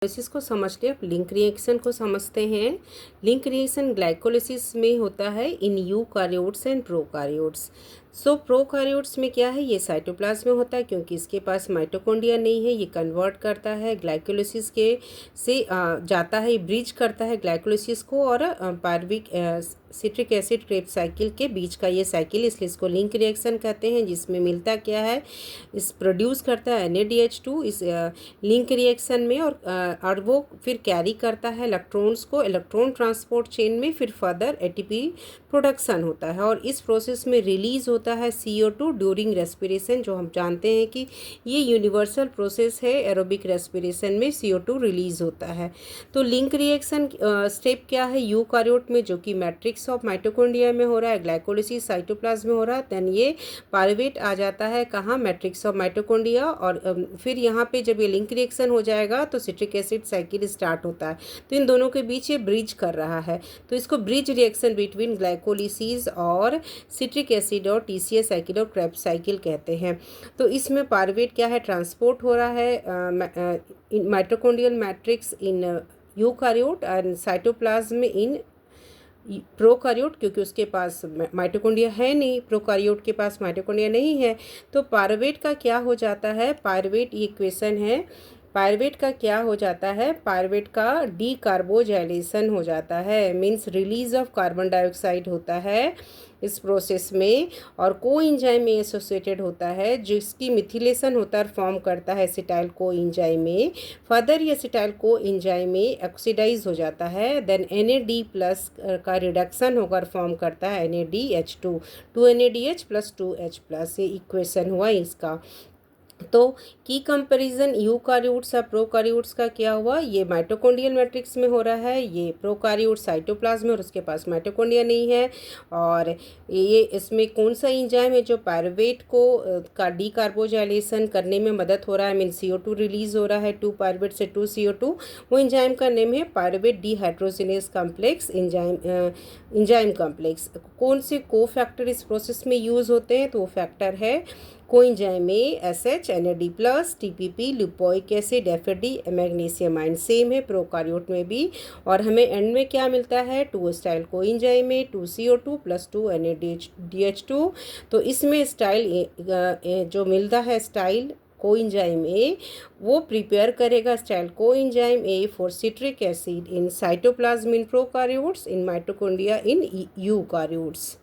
Glycolysis को समझ लिया, अब लिंक रिएक्शन को समझते हैं। लिंक रिएक्शन ग्लाइकोलिसिस में होता है in eukaryotes and prokaryotes. So prokaryotes में क्या है, ये साइटोप्लाज्म में होता है क्योंकि इसके पास माइटोकॉन्ड्रिया नहीं है। ये कन्वर्ट करता है ग्लाइकोलिसिस के से जाता है, ब्रिज करता है ग्लाइकोलिसिस को और pyruvic citric acid Krebs cycle के बीच का ये साइकिल, इसलिए इसको लिंक रिएक्शन कहते हैं। जिसमें मिलता क्या है, इस प्रोड्यूस करता है NADH2 इस लिंक रिएक्शन में और वो फिर कैरी करता है इलेक्ट्रॉन्स को इलेक्ट्रॉन ट्रांसपोर्ट चेन में, फिर फर्दर ATP प्रोडक्शन होता है और इस प्रोसेस में रिलीज होता है CO2 ड्यूरिंग रेस्पिरेशन। जो हम जानते हैं कि ये यूनिवर्सल प्रोसेस है, एरोबिक रेस्पिरेशन में CO2 रिलीज होता है। तो लिंक रिएक्शन स्टेप क्या है यूकार्योट में, जो कि मैट्रिक्स ऑफ माइटोकॉन्ड्रिया में हो रहा है, ग्लाइकोलिसिस साइटोप्लाज्म में हो रहा है। देन ये पायरुवेट आ जाता है कहाँ, मैट्रिक्स ऑफ माइटोकॉन्ड्रिया और फिर यहाँ पे जब ये लिंक रिएक्शन हो जाएगा तो सिट्रिक एसिड साइकिल स्टार्ट होता है। तो इन दोनों के बीच ये ब्रिज कर रहा है, तो इसको ब्रिज रिएक्शन बिटवीन ग्लाइकोलिसिस और सिट्रिक एसिड और TCA साइकिल और क्रेब्स साइकिल कहते हैं। तो इसमें पायरुवेट क्या है, ट्रांसपोर्ट हो रहा है mitochondrial matrix in eukaryote and cytoplasm in prokaryote, क्योंकि उसके पास माइटोकॉन्ड्रिया है नहीं, प्रोकार्योट के पास माइटोकॉन्ड्रिया नहीं है। तो पायरुवेट का क्या हो जाता है, पायरुवेट ये इक्वेशन है, पायरुवेट का क्या हो जाता है, पायरुवेट का डीकार्बोजाइलेशन हो जाता है, means release of carbon dioxide होता है इस प्रोसेस में और कोएंजाइम में एसोसिएटेड होता है, जिसकी मिथिलेशन होता है, फॉर्म करता है एसिटाइल कोएंजाइम में। फर्दर ये एसिटाइल कोएंजाइम में ऑक्सीडाइज हो जाता है, देन NAD+ का रिडक्शन होकर फॉर्म करता है NADH2, 2NADH + 2H+। ये इक्वेशन हुआ इसका। तो की कंपैरिजन यूकार्योट्स और प्रोकार्योट्स का क्या हुआ, ये माइटोकॉन्ड्रियल मैट्रिक्स में हो रहा है, ये प्रोकार्योट साइटोप्लाज्म में और उसके पास माइटोकॉन्ड्रिया नहीं है। और ये इसमें कौन सा एंजाइम है जो पायरुवेट को का डीकार्बोजाइलेशन करने में मदद हो रहा है, मीन CO2 रिलीज हो रहा है 2 पायरुवेट से 2 CO2। वो एंजाइम का नेम है pyruvate dehydrogenase complex enzyme complex. कौन से कोफैक्टर इस प्रोसेस में यूज़ होते हैं, तो वो फैक्टर है कोएंजाइम में SH, NAD+, TPP, lipoic acid, FAD, magnesium ion. Same है प्रोकार्योट में भी। और हमें एंड में क्या मिलता है, 2 स्टाइल कोएंजाइम में 2 CO2 + 2 NADH2। तो इसमें स्टाइल जो मिलता है स्टाइल कोएंजाइम A, वो प्रिपेयर करेगा style coenzyme A for citric acid in cytoplasm in prokaryotes, in mitochondria in eukaryotes.